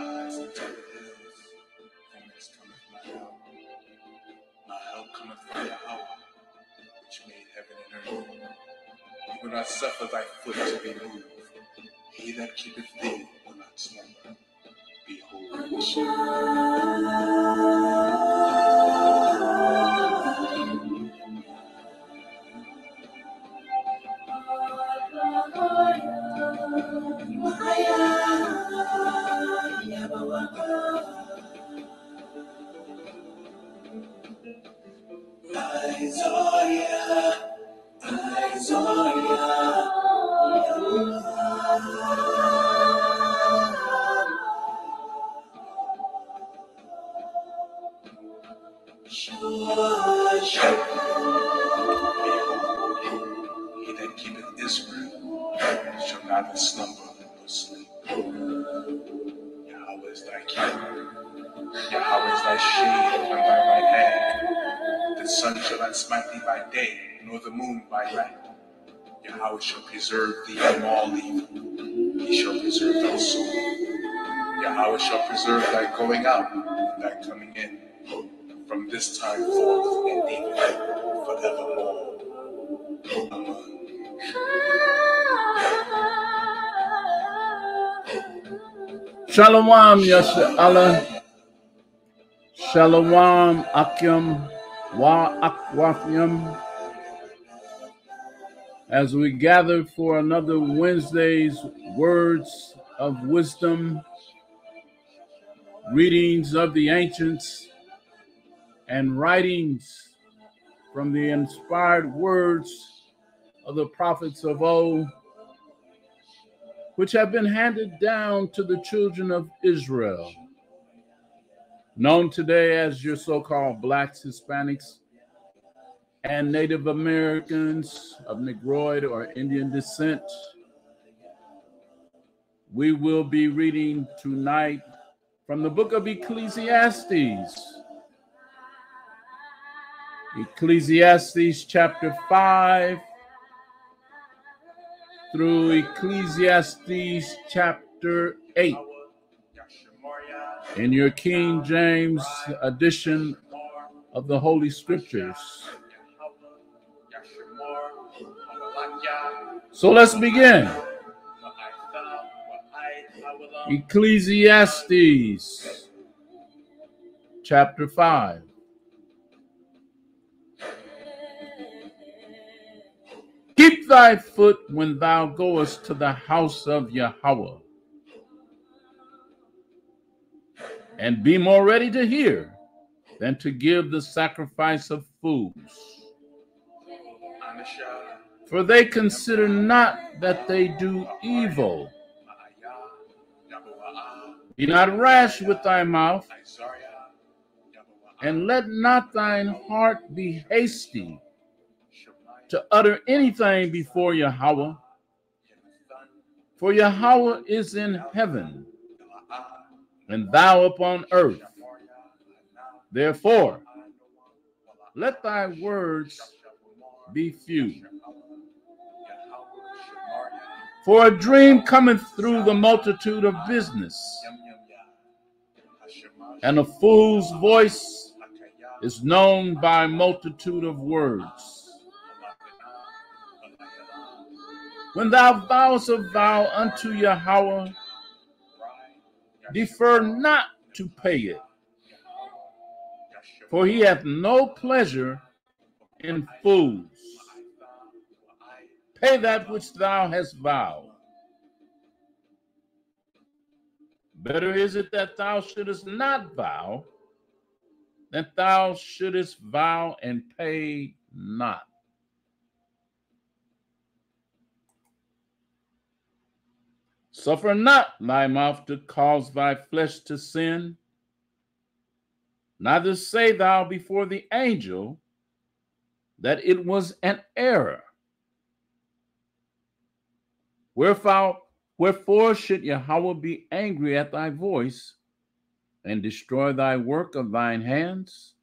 eyes unto the hills, from whence cometh my help. My help cometh from Yahweh, which made heaven and earth. He will not suffer thy foot to be moved. He that keepeth thee will not slumber. Behold, he that keepeth Israel shall neither slumber nor sleep. Yahweh is thy keeper. Yahweh is thy shade upon thy right hand. The sun shall not smite thee by day, nor the moon by night. Yahweh shall preserve thee from all evil. He shall preserve thy soul. Yahweh shall preserve thy going out and thy coming in, from this time forth and even forevermore. Amen. Shalom, Yasha Allah. Shalom, Akim, Wa Akwafim. As we gather for another Wednesday's Words of Wisdom, readings of the ancients, and writings from the inspired words of the prophets of old, which have been handed down to the children of Israel, known today as your so-called Blacks, Hispanics, and Native Americans of Negroid or Indian descent. We will be reading tonight from the book of Ecclesiastes. Ecclesiastes chapter 5 through Ecclesiastes chapter 8 in your King James edition of the Holy Scriptures. So let's begin. Ecclesiastes chapter 5. Keep thy foot when thou goest to the house of Yahweh, and be more ready to hear than to give the sacrifice of fools. For they consider not that they do evil. Be not rash with thy mouth, and let not thine heart be hasty to utter anything before Yahweh. For Yahweh is in heaven, and thou upon earth. Therefore, let thy words be few. For a dream cometh through the multitude of business, and a fool's voice is known by multitude of words. When thou vowest a vow unto Yahweh, defer not to pay it, for he hath no pleasure in fools. Pay that which thou hast vowed. Better is it that thou shouldest not vow, than thou shouldest vow and pay not. Suffer not thy mouth to cause thy flesh to sin, neither say thou before the angel that it was an error. Wherefore should Yahweh be angry at thy voice and destroy thy work of thine hands?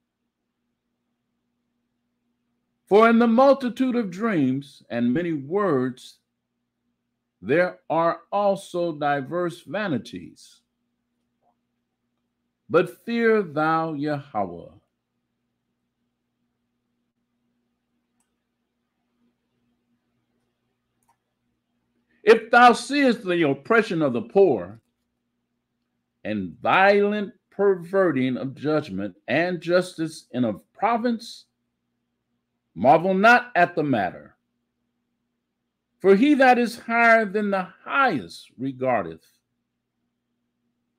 For in the multitude of dreams and many words there are also diverse vanities. but fear thou Yahweh. If thou seest the oppression of the poor, and violent perverting of judgment and justice in a province, marvel not at the matter. For he that is higher than the highest regardeth,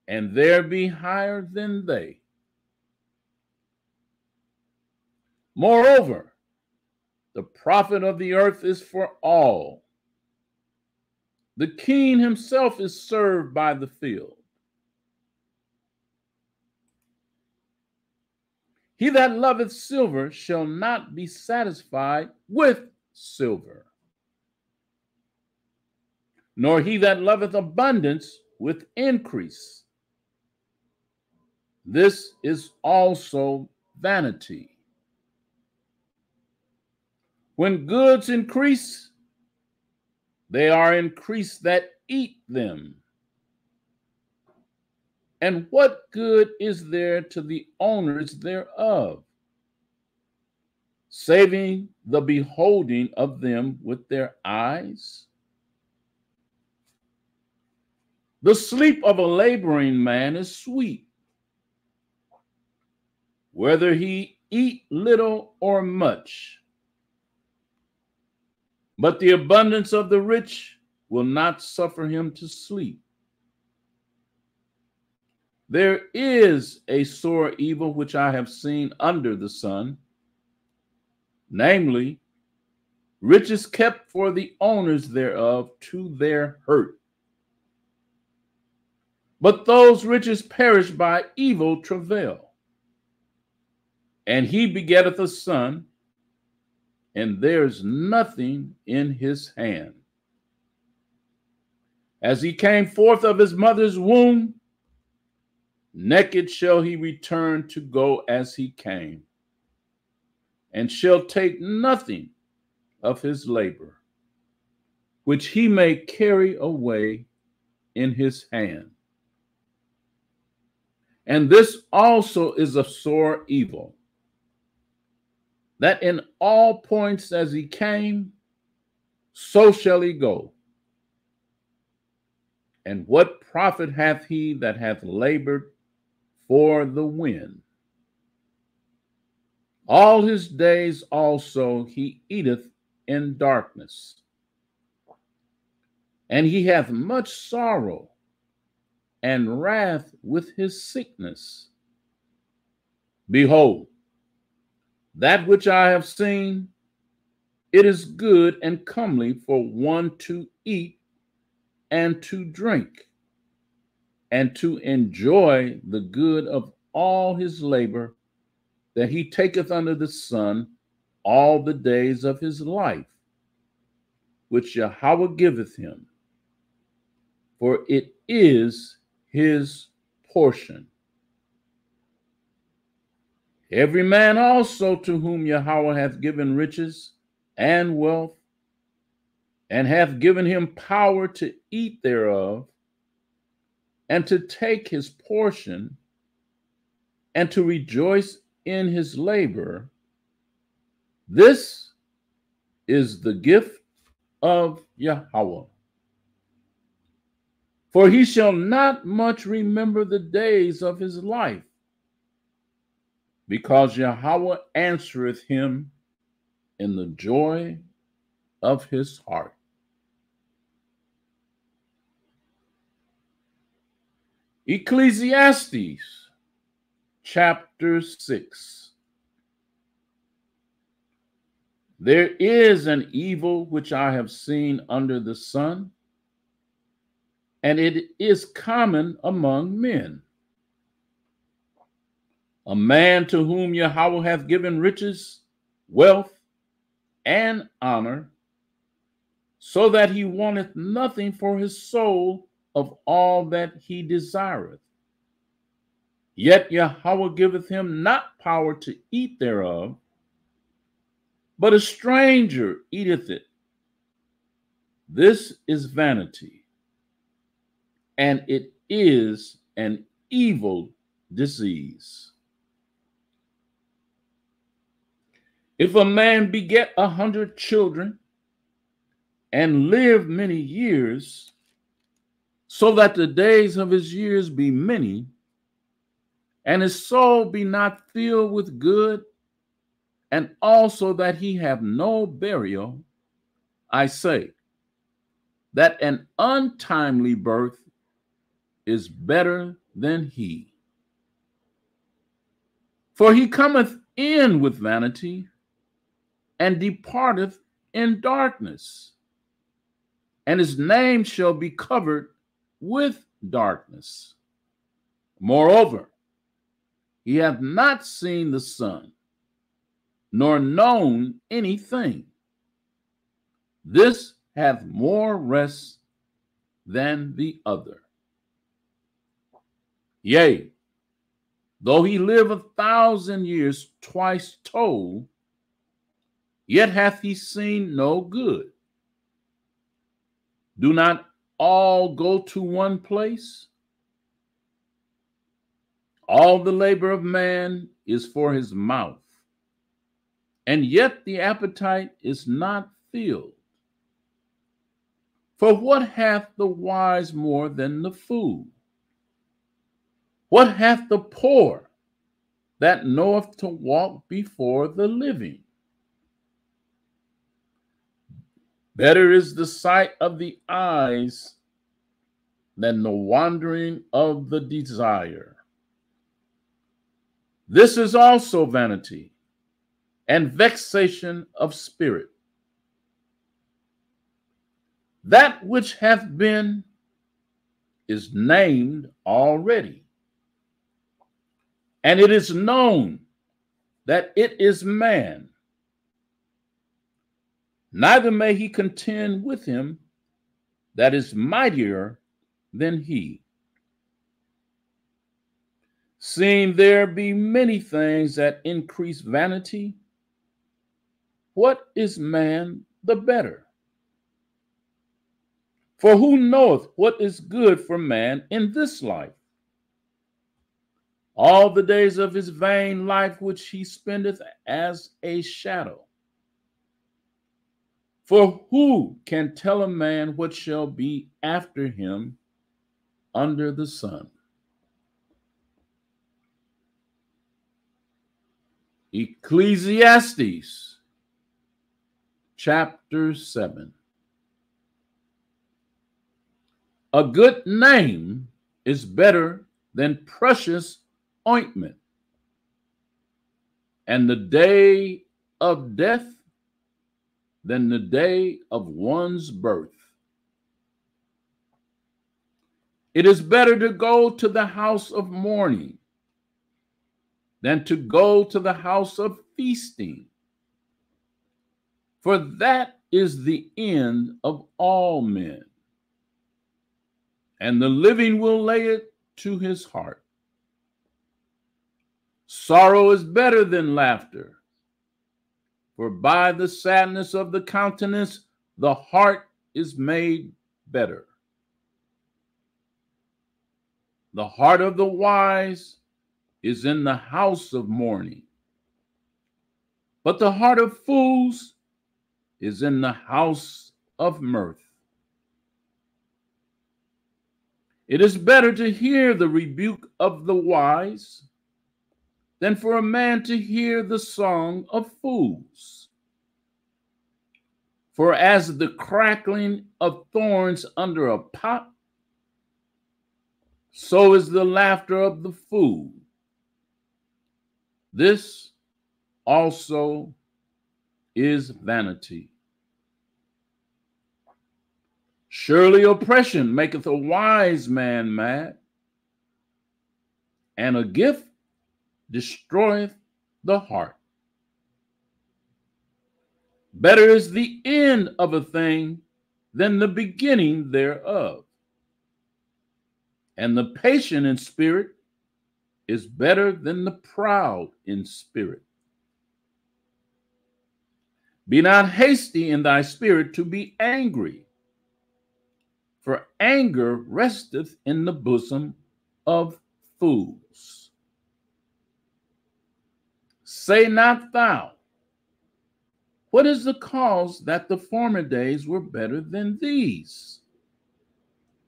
and there be higher than they. Moreover, the profit of the earth is for all. The king himself is served by the field. He that loveth silver shall not be satisfied with silver, nor he that loveth abundance with increase. This is also vanity. When goods increase, they are increased that eat them. And what good is there to the owners thereof, saving the beholding of them with their eyes? The sleep of a laboring man is sweet, whether he eat little or much. But the abundance of the rich will not suffer him to sleep. There is a sore evil which I have seen under the sun, namely, riches kept for the owners thereof to their hurt. But those riches perish by evil travail. And he begetteth a son, and there is nothing in his hand. As he came forth of his mother's womb, naked shall he return to go as he came, and shall take nothing of his labor, which he may carry away in his hand. And this also is a sore evil, that in all points as he came, so shall he go. And what profit hath he that hath labored for the wind? All his days also he eateth in darkness, and he hath much sorrow and wrath with his sickness. Behold, that which I have seen, it is good and comely for one to eat and to drink, and to enjoy the good of all his labor that he taketh under the sun all the days of his life, which Yahweh giveth him, for it is his portion. Every man also to whom Yahweh hath given riches and wealth, and hath given him power to eat thereof, and to take his portion, and to rejoice in his labor, this is the gift of Yahweh. For he shall not much remember the days of his life, because Yahweh answereth him in the joy of his heart. Ecclesiastes chapter 6. There is an evil which I have seen under the sun, and it is common among men. A man to whom Yahweh hath given riches, wealth, and honor, so that he wanteth nothing for his soul of all that he desireth. Yet Yahweh giveth him not power to eat thereof, but a stranger eateth it. This is vanity, and it is an evil disease. If a man beget 100 children and live many years, so that the days of his years be many, and his soul be not filled with good, and also that he have no burial, I say that an untimely birth is better than he. For he cometh in with vanity, and departeth in darkness, and his name shall be covered with darkness. Moreover, he hath not seen the sun, nor known anything. This hath more rest than the other. Yea, though he live 1,000 years twice told, yet hath he seen no good. Do not all go to one place? All the labor of man is for his mouth, and yet the appetite is not filled. For what hath the wise more than the fool? What hath the poor that knoweth to walk before the living? Better is the sight of the eyes than the wandering of the desire. This is also vanity and vexation of spirit. That which hath been is named already, and it is known that it is man. Neither may he contend with him that is mightier than he. Seeing there be many things that increase vanity, what is man the better? For who knoweth what is good for man in this life? All the days of his vain life which he spendeth as a shadow. For who can tell a man what shall be after him under the sun? Ecclesiastes chapter 7. A good name is better than precious ointment, and the day of death than the day of one's birth. It is better to go to the house of mourning than to go to the house of feasting, for that is the end of all men, and the living will lay it to his heart. Sorrow is better than laughter, for by the sadness of the countenance the heart is made better. The heart of the wise is in the house of mourning, but the heart of fools is in the house of mirth. It is better to hear the rebuke of the wise than for a man to hear the song of fools. For as the crackling of thorns under a pot, so is the laughter of the fool. This also is vanity. Surely oppression maketh a wise man mad, and a gift destroyeth the heart. Better is the end of a thing than the beginning thereof, and the patient in spirit is better than the proud in spirit. Be not hasty in thy spirit to be angry, for anger resteth in the bosom of fools. Say not thou, what is the cause that the former days were better than these?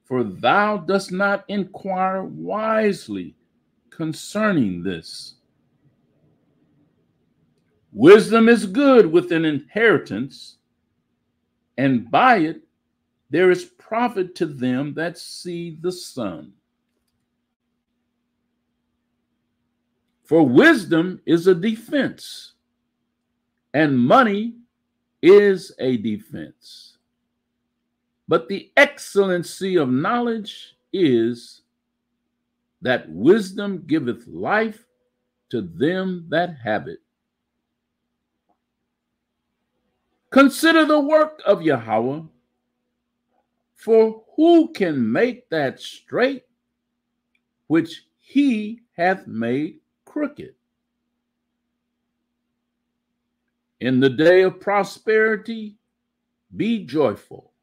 For thou dost not inquire wisely concerning this. Wisdom is good with an inheritance, and by it there is profit to them that see the sun. For wisdom is a defense, and money is a defense. But the excellency of knowledge is that wisdom giveth life to them that have it. Consider the work of Yahweh, for who can make that straight which he hath made crooked? In the day of prosperity, be joyful.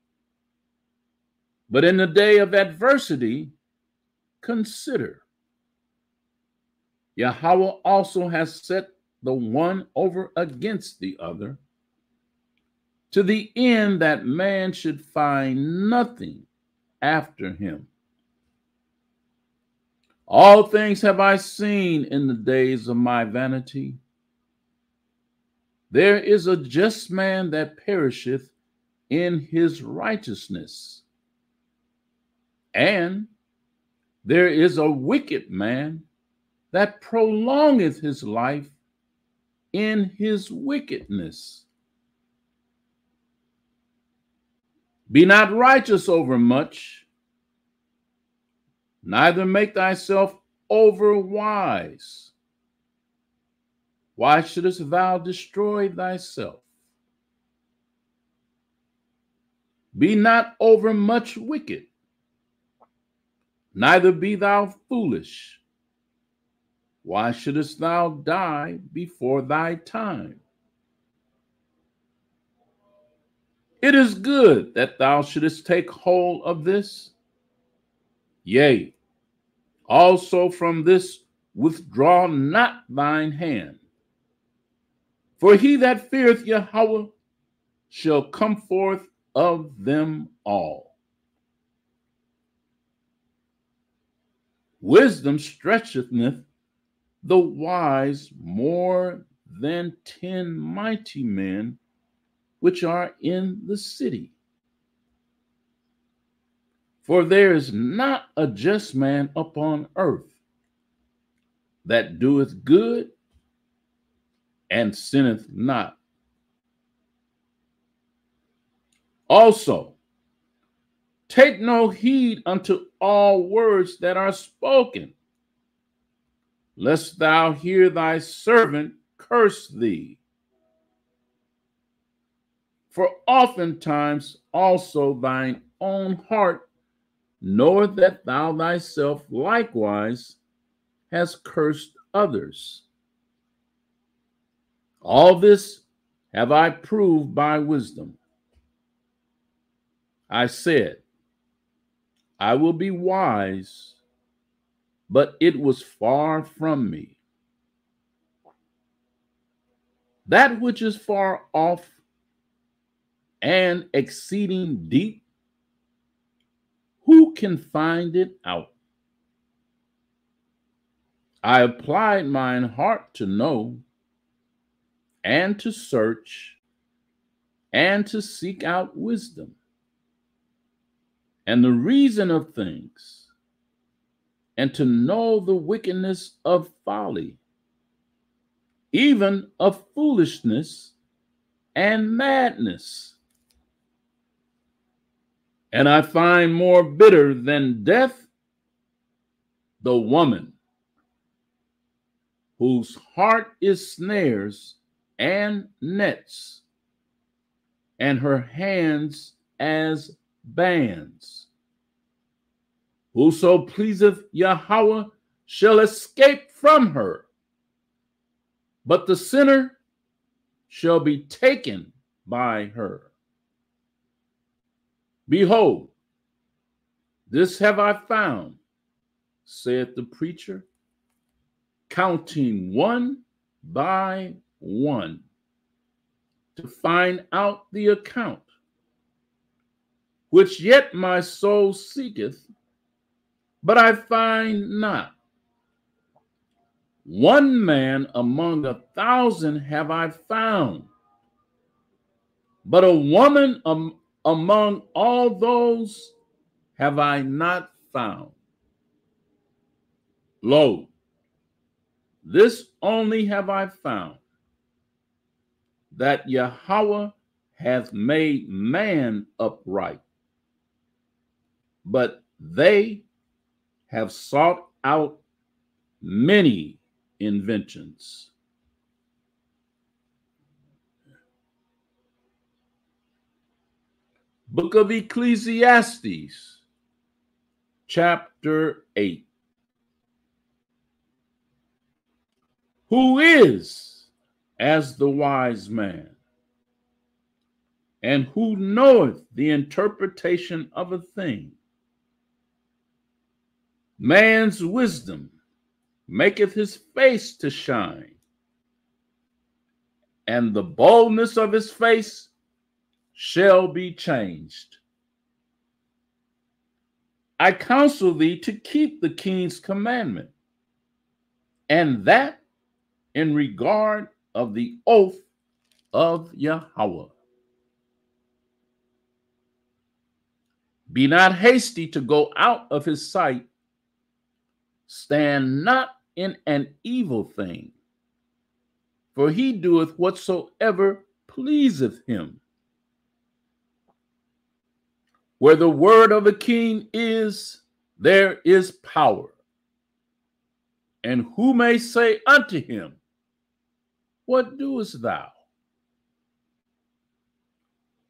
But in the day of adversity, consider. Yahweh also has set the one over against the other, to the end that man should find nothing after him. All things have I seen in the days of my vanity. There is a just man that perisheth in his righteousness, and there is a wicked man that prolongeth his life in his wickedness. Be not righteous over much, neither make thyself over wise. Why shouldest thou destroy thyself? Be not over much wicked, neither be thou foolish. Why shouldest thou die before thy time? It is good that thou shouldest take hold of this. Yea, also from this withdraw not thine hand. For he that feareth Yahweh shall come forth of them all. Wisdom stretcheth the wise more than 10 mighty men which are in the city. For there is not a just man upon earth that doeth good and sinneth not. Also, take no heed unto all words that are spoken, lest thou hear thy servant curse thee. For oftentimes also thine own heart knoweth that thou thyself likewise hast cursed others. All this have I proved by wisdom. I said, I will be wise, but it was far from me. That which is far off and exceeding deep, who can find it out? I applied mine heart to know, and to search, and to seek out wisdom, and the reason of things, and to know the wickedness of folly, even of foolishness and madness. And I find more bitter than death the woman whose heart is snares and nets, and her hands as bands. Whoso pleaseth Yahweh shall escape from her, but the sinner shall be taken by her. Behold, this have I found, saith the preacher, counting one by one to find out the account, which yet my soul seeketh, but I find not. One man among 1,000 have I found, but a woman among all those have I not found. Lo, this only have I found, that Yahweh hath made man upright, but they have sought out many inventions. Book of Ecclesiastes, chapter 8. Who is as the wise man, and who knoweth the interpretation of a thing? Man's wisdom maketh his face to shine, and the boldness of his face shall be changed. I counsel thee to keep the king's commandment, and that in regard of the oath of Yahweh. Be not hasty to go out of his sight. Stand not in an evil thing, for he doeth whatsoever pleaseth him. Where the word of a king is, there is power. And who may say unto him, what doest thou?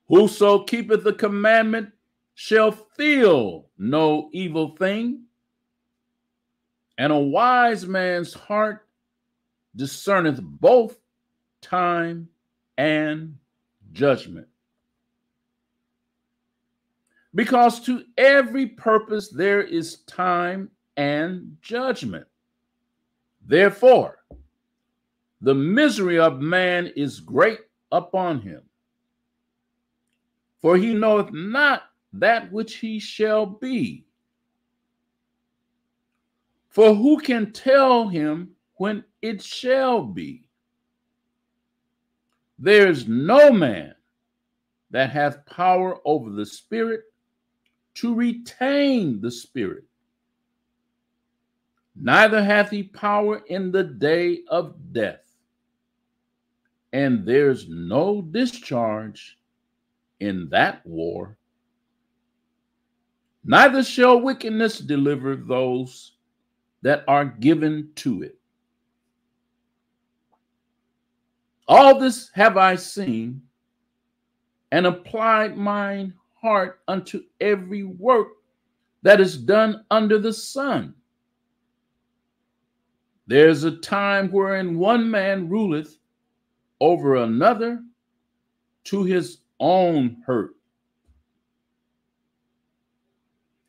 Whoso keepeth the commandment shall feel no evil thing, and a wise man's heart discerneth both time and judgment. Because to every purpose there is time and judgment. Therefore, the misery of man is great upon him, for he knoweth not that which he shall be. For who can tell him when it shall be? There is no man that hath power over the Spirit to retain the Spirit, neither hath he power in the day of death. And there's no discharge in that war. Neither shall wickedness deliver those that are given to it. All this have I seen, and applied mine heart unto every work that is done under the sun. There's a time wherein one man ruleth over another to his own hurt.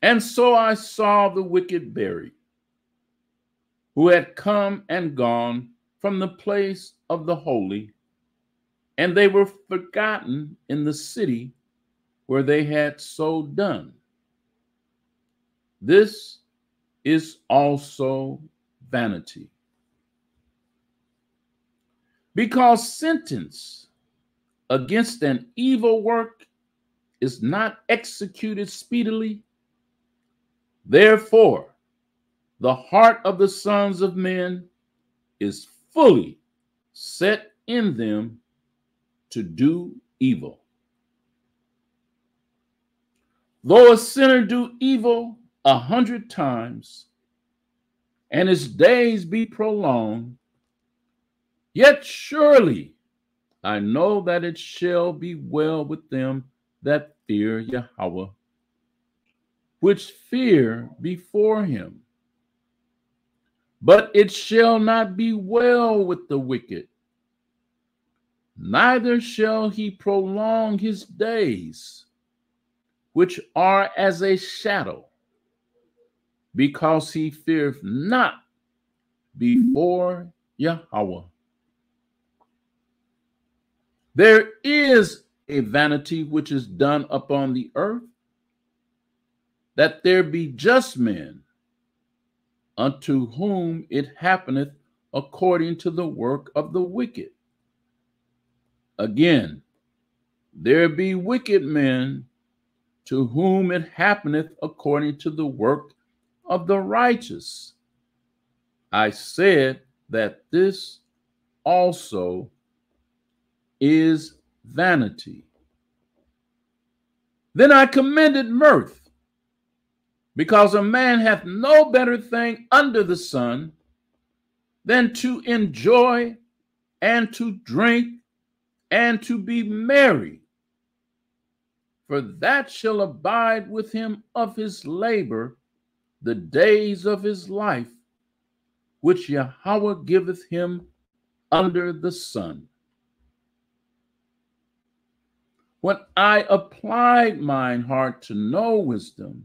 And so I saw the wicked buried, who had come and gone from the place of the holy, and they were forgotten in the city where they had so done. This is also vanity. Because sentence against an evil work is not executed speedily, therefore the heart of the sons of men is fully set in them to do evil. Though a sinner do evil 100 times, and his days be prolonged, yet surely I know that it shall be well with them that fear Yahweh, which fear before him. But it shall not be well with the wicked, neither shall he prolong his days, which are as a shadow, because he feareth not before Yahweh. There is a vanity which is done upon the earth, that there be just men, unto whom it happeneth according to the work of the wicked. Again, there be wicked men, to whom it happeneth according to the work of the righteous. I said that this also is vanity. Then I commended mirth, because a man hath no better thing under the sun than to enjoy and to drink and to be merry, for that shall abide with him of his labor the days of his life, which Yahweh giveth him under the sun. When I applied mine heart to know wisdom,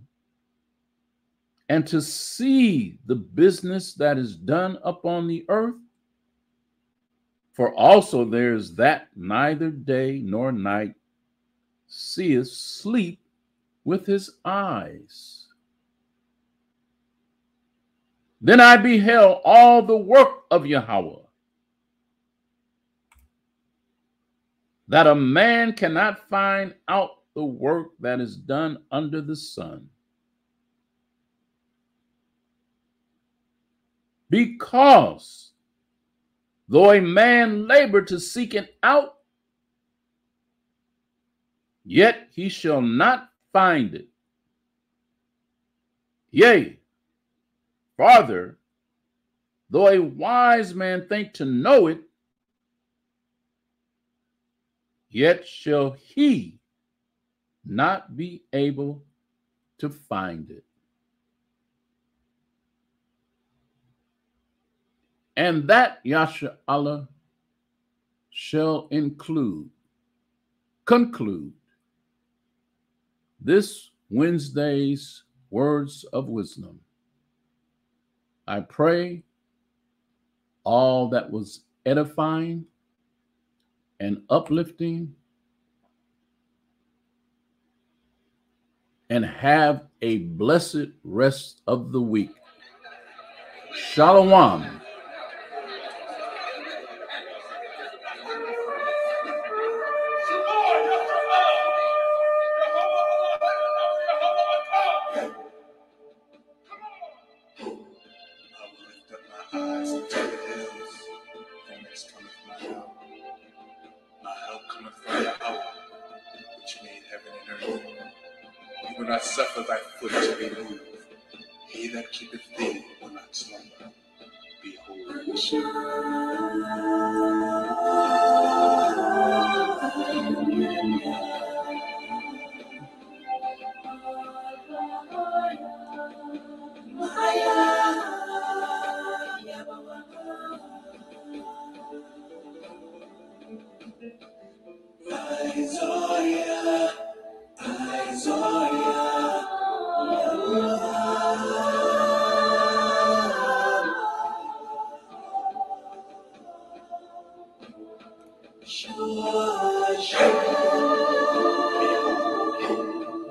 and to see the business that is done upon the earth, for also there is that neither day nor night seeth sleep with his eyes. Then I beheld all the work of Yahweh, that a man cannot find out the work that is done under the sun. Because though a man labor to seek it out, yet he shall not find it. Yea, farther, though a wise man think to know it, yet shall he not be able to find it. And that Yasha Allah shall conclude this Wednesday's words of wisdom. I pray all that was edifying and uplifting, and have a blessed rest of the week. Shalom. He will not suffer thy foot to be moved. He that keepeth thee will not slumber. Behold,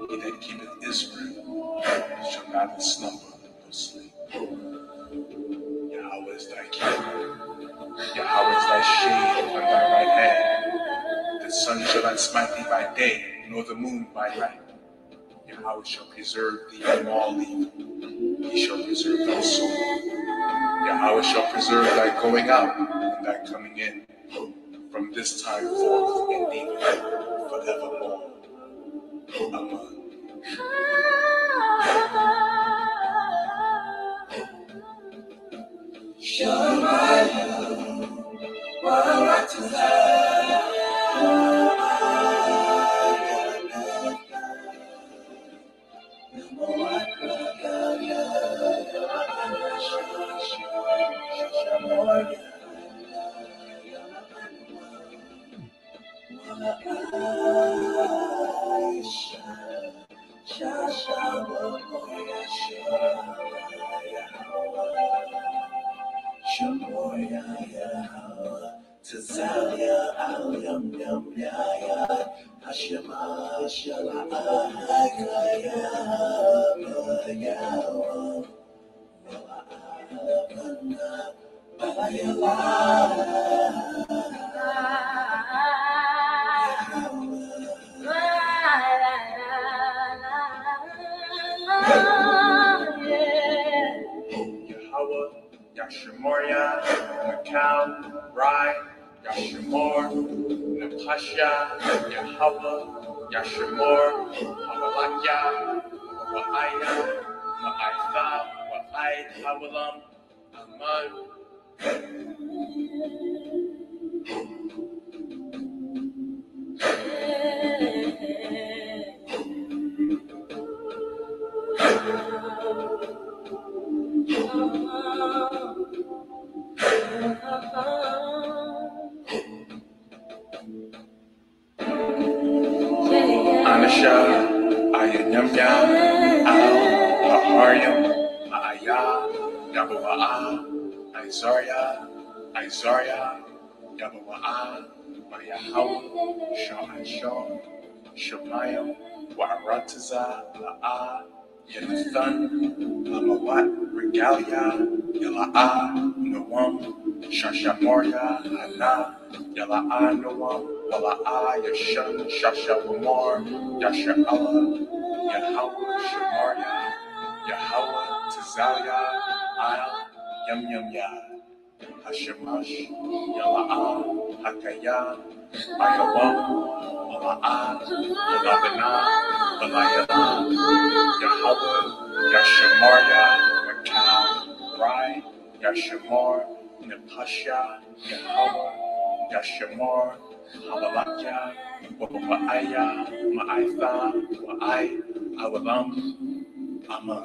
he that keepeth Israel shall neither slumber nor sleep. Yahweh is thy keeper. Yahweh is thy shade upon thy right hand. The sun shall not smite thee by day, nor the moon by night. Yahweh shall preserve thee from all evil. He shall preserve thy soul. Yahweh shall preserve thy going out and thy coming in, from this time forth and even forevermore. Amen. Tazalia al yum yum yaya Hashema shala akaya yawa Yahweh, Yashamoria, Macau, Rai, Yashamor, Napasha, Yahweh, Yashamor, Hamalakya, Wa'aya, Ma'aitha, Wa'ai, Hawalam, Amad. Anasha, Ayanyamya, Al, Haharyam, Aya, Yabawa'a, Izaria, Yabawa'a, Mayahawa, Sha'anshon, Shemayim, Warataza, La'a, Yanathan, Lamawat, Regalia, Yala'a, Nawam, Shashamoria, Hana, Yala'a, Nawam, Wala'a, Yashan, Shashamor, Yasha'ala, Yahweh, Shemaria, Yahweh, Tizalia, Al, Yum Yum Ya, Hashemash, Yala'a, Hakaya, Ayawam, Wala'a, Yalabana, Walayala, Yahweh, Yashemaria, Makau, Rai, Yashemor, Nepasha, Yahweh, Yashemor, Hamalakya, Wa'aya, Ma'aitha, Wa'ai, Awalam, Aman.